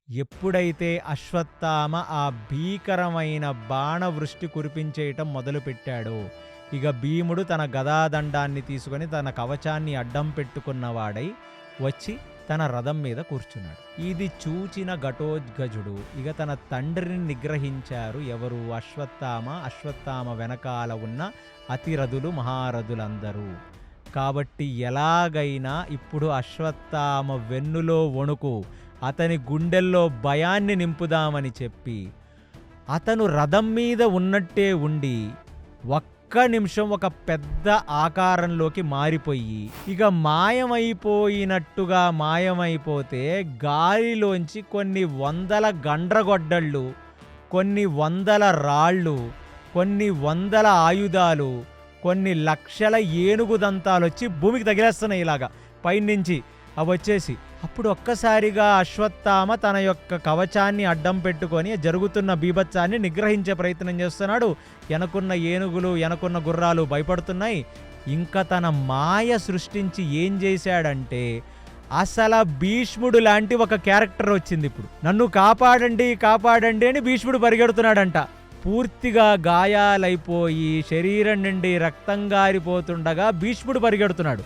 ఎప్పుడైతే అశ్వత్థామ ఆ భీకరమైన బాణవృష్టి కురిపించేయటం మొదలుపెట్టాడో, ఇక భీముడు తన గదాదండాన్ని తీసుకొని తన కవచాన్ని అడ్డం పెట్టుకున్నవాడై వచ్చి తన రథం మీద కూర్చున్నాడు. ఇది చూచిన ఘటోత్కచుడు ఇక తన తండ్రిని నిగ్రహించారు. ఎవరు? అశ్వత్థామ, అశ్వత్థామ వెనకాల ఉన్న అతిరథులు, మహారథులందరూ. కాబట్టి ఎలాగైనా ఇప్పుడు అశ్వత్థామ వెన్నులో వణుకు, అతని గుండెల్లో భయాన్ని నింపుదామని చెప్పి అతను రథం మీద ఉన్నట్టే ఉండి ఒక్క నిమిషం ఒక పెద్ద ఆకారంలోకి మారిపోయి ఇక మాయమైపోయినట్టుగా మాయమైపోతే గాలిలోంచి కొన్ని వందల గండ్రగొడ్డళ్ళు, కొన్ని వందల రాళ్ళు, కొన్ని వందల ఆయుధాలు, కొన్ని లక్షల ఏనుగు దంతాలు వచ్చి భూమికి తగిలేస్తున్నాయి. ఇలాగా పైనుంచి అవి వచ్చేసి అప్పుడు ఒక్కసారిగా అశ్వత్థామ తన యొక్క కవచాన్ని అడ్డం పెట్టుకొని జరుగుతున్న బీభత్సాన్ని నిగ్రహించే ప్రయత్నం చేస్తున్నాడు. వెనకున్న ఏనుగులు, వెనకున్న గుర్రాలు భయపడుతున్నాయి. ఇంకా తన మాయ సృష్టించి ఏం చేశాడంటే అసలు భీష్ముడు లాంటి ఒక క్యారెక్టర్ వచ్చింది. ఇప్పుడు నన్ను కాపాడండి కాపాడండి అని భీష్ముడు పరిగెడుతున్నాడంట. పూర్తిగా గాయాలైపోయి శరీరం నుండి రక్తం గారిపోతుండగా భీష్ముడు పరిగెడుతున్నాడు.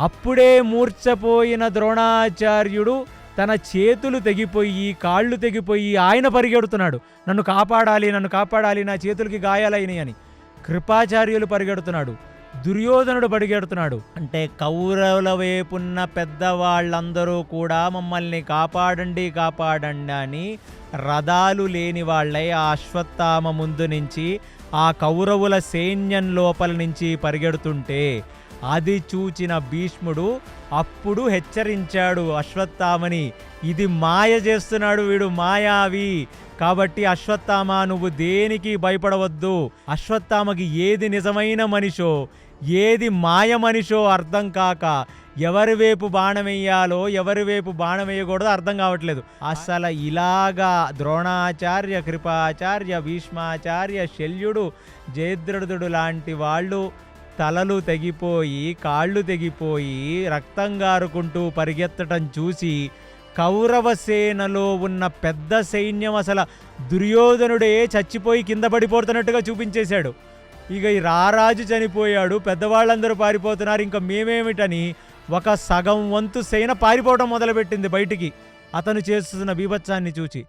అప్పుడే మూర్ఛపోయిన ద్రోణాచార్యుడు తన చేతులు తెగిపోయి కాళ్ళు తెగిపోయి ఆయన పరిగెడుతున్నాడు. నన్ను కాపాడాలి, నన్ను కాపాడాలి, నా చేతులకి గాయాలైనాయి అని. కృపాచార్యులు పరిగెడుతున్నాడు. దుర్యోధనుడు పరిగెడుతున్నాడు. అంటే కౌరవుల వైపున్న పెద్దవాళ్ళందరూ కూడా మమ్మల్ని కాపాడండి కాపాడండి అని రథాలు లేని వాళ్ళై ఆ అశ్వత్థామ ముందు నుంచి ఆ కౌరవుల సైన్యం లోపల నుంచి పరిగెడుతుంటే అది చూచిన భీష్ముడు అప్పుడు హెచ్చరించాడు అశ్వత్థామని, ఇది మాయ చేస్తున్నాడు వీడు, మాయావి. కాబట్టి అశ్వత్థామ నువ్వు దేనికి భయపడవద్దు. అశ్వత్థామకి ఏది నిజమైన మనిషో ఏది మాయ మనిషో అర్థం కాక ఎవరి వైపు బాణం వేయాలో ఎవరి వైపు బాణం వేయకూడదో అర్థం కావట్లేదు. అసలు ఇలాగా ద్రోణాచార్య, కృపాచార్య, భీష్మాచార్య, శల్యుడు, జయద్రథుడు లాంటి వాళ్ళు తలలు తెగిపోయి కాళ్ళు తెగిపోయి రక్తం గారుకుంటూ పరిగెత్తటం చూసి కౌరవ సేనలో ఉన్న పెద్ద సైన్యం అసలు దుర్యోధనుడే చచ్చిపోయి కింద పడిపోతున్నట్టుగా చూపించేశాడు. ఇక ఈ రారాజు చనిపోయాడు, పెద్దవాళ్ళందరూ పారిపోతున్నారు, ఇంకా మేమేమిటని ఒక సగం వంతు సేన పారిపోవడం మొదలుపెట్టింది బయటికి అతను చేస్తున్న బీభత్సాన్ని చూచి.